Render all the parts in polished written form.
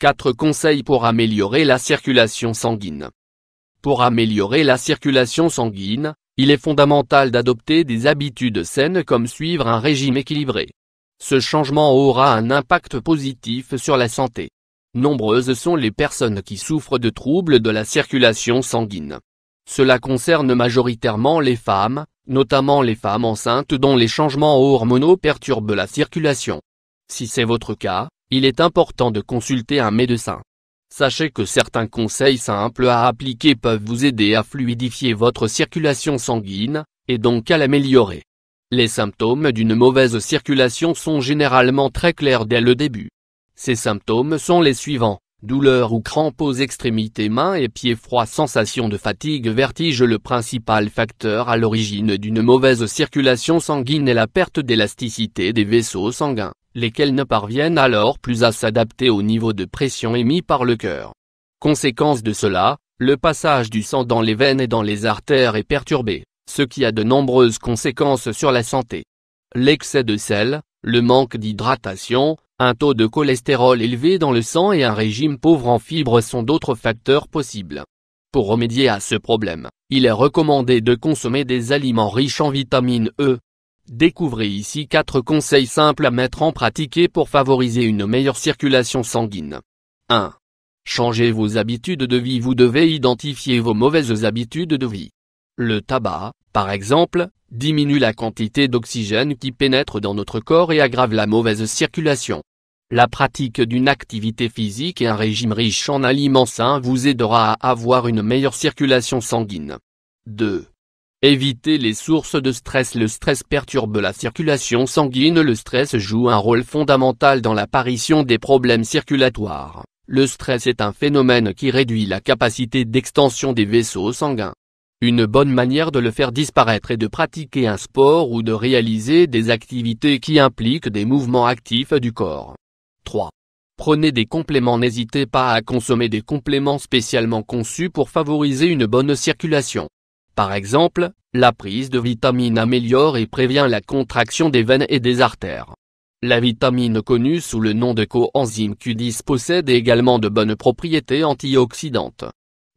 4 conseils pour améliorer la circulation sanguine. Pour améliorer la circulation sanguine, il est fondamental d'adopter des habitudes saines comme suivre un régime équilibré. Ce changement aura un impact positif sur la santé. Nombreuses sont les personnes qui souffrent de troubles de la circulation sanguine. Cela concerne majoritairement les femmes, notamment les femmes enceintes dont les changements hormonaux perturbent la circulation. Si c'est votre cas, il est important de consulter un médecin. Sachez que certains conseils simples à appliquer peuvent vous aider à fluidifier votre circulation sanguine, et donc à l'améliorer. Les symptômes d'une mauvaise circulation sont généralement très clairs dès le début. Ces symptômes sont les suivants: douleurs ou crampes aux extrémités mains et pieds froids, sensation de fatigue, vertige. Le principal facteur à l'origine d'une mauvaise circulation sanguine est la perte d'élasticité des vaisseaux sanguins, lesquels ne parviennent alors plus à s'adapter au niveau de pression émis par le cœur. Conséquence de cela, le passage du sang dans les veines et dans les artères est perturbé, ce qui a de nombreuses conséquences sur la santé. L'excès de sel, le manque d'hydratation, un taux de cholestérol élevé dans le sang et un régime pauvre en fibres sont d'autres facteurs possibles. Pour remédier à ce problème, il est recommandé de consommer des aliments riches en vitamine E. Découvrez ici 4 conseils simples à mettre en pratique pour favoriser une meilleure circulation sanguine. 1. Changez vos habitudes de vie. Vous devez identifier vos mauvaises habitudes de vie. Le tabac, par exemple, diminue la quantité d'oxygène qui pénètre dans notre corps et aggrave la mauvaise circulation. La pratique d'une activité physique et un régime riche en aliments sains vous aidera à avoir une meilleure circulation sanguine. 2. Évitez les sources de stress. Le stress perturbe la circulation sanguine. Le stress joue un rôle fondamental dans l'apparition des problèmes circulatoires. Le stress est un phénomène qui réduit la capacité d'extension des vaisseaux sanguins. Une bonne manière de le faire disparaître est de pratiquer un sport ou de réaliser des activités qui impliquent des mouvements actifs du corps. 3. Prenez des compléments. N'hésitez pas à consommer des compléments spécialement conçus pour favoriser une bonne circulation. Par exemple, la prise de vitamine améliore et prévient la contraction des veines et des artères. La vitamine connue sous le nom de coenzyme Q10 possède également de bonnes propriétés antioxydantes.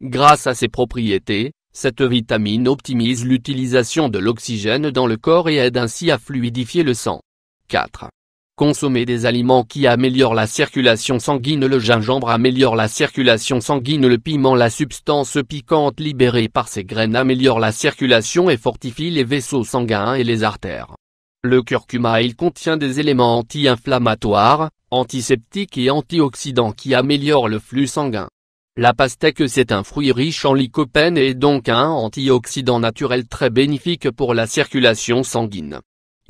Grâce à ces propriétés, cette vitamine optimise l'utilisation de l'oxygène dans le corps et aide ainsi à fluidifier le sang. 4. Consommez des aliments qui améliorent la circulation sanguine. Le gingembre améliore la circulation sanguine. Le piment, la substance piquante libérée par ses graines, améliore la circulation et fortifie les vaisseaux sanguins et les artères. Le curcuma, il contient des éléments anti-inflammatoires, antiseptiques et antioxydants qui améliorent le flux sanguin. La pastèque, c'est un fruit riche en lycopène et donc un antioxydant naturel très bénéfique pour la circulation sanguine.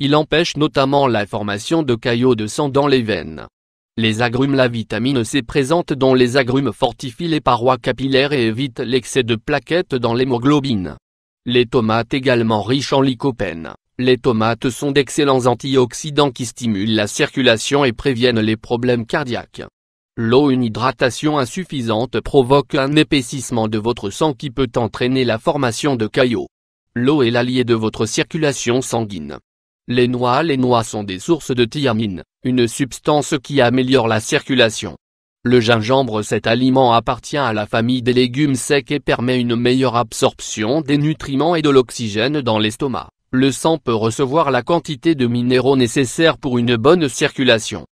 Il empêche notamment la formation de caillots de sang dans les veines. Les agrumes, la vitamine C présente dans les agrumes fortifie les parois capillaires et évite l'excès de plaquettes dans l'hémoglobine. Les tomates, également riches en lycopène. Les tomates sont d'excellents antioxydants qui stimulent la circulation et préviennent les problèmes cardiaques. L'eau, une hydratation insuffisante provoque un épaississement de votre sang qui peut entraîner la formation de caillots. L'eau est l'allié de votre circulation sanguine. Les noix sont des sources de thiamine, une substance qui améliore la circulation. Le gingembre, cet aliment appartient à la famille des légumes secs et permet une meilleure absorption des nutriments et de l'oxygène dans l'estomac. Le sang peut recevoir la quantité de minéraux nécessaires pour une bonne circulation.